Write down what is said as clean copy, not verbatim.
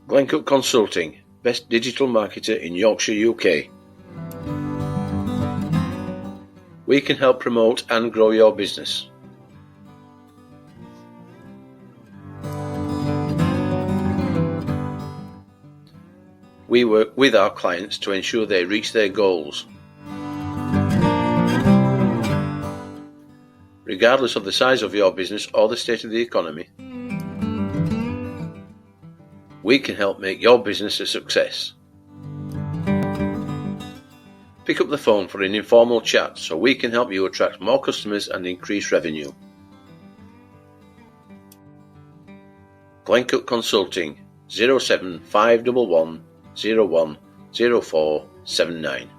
Glencoe Consulting, best digital marketer in Yorkshire, UK. We can help promote and grow your business. We work with our clients to ensure they reach their goals. Regardless of the size of your business or the state of the economy, we can help make your business a success. Pick up the phone for an informal chat so we can help you attract more customers and increase revenue. Glencoe Consulting 07511 010479.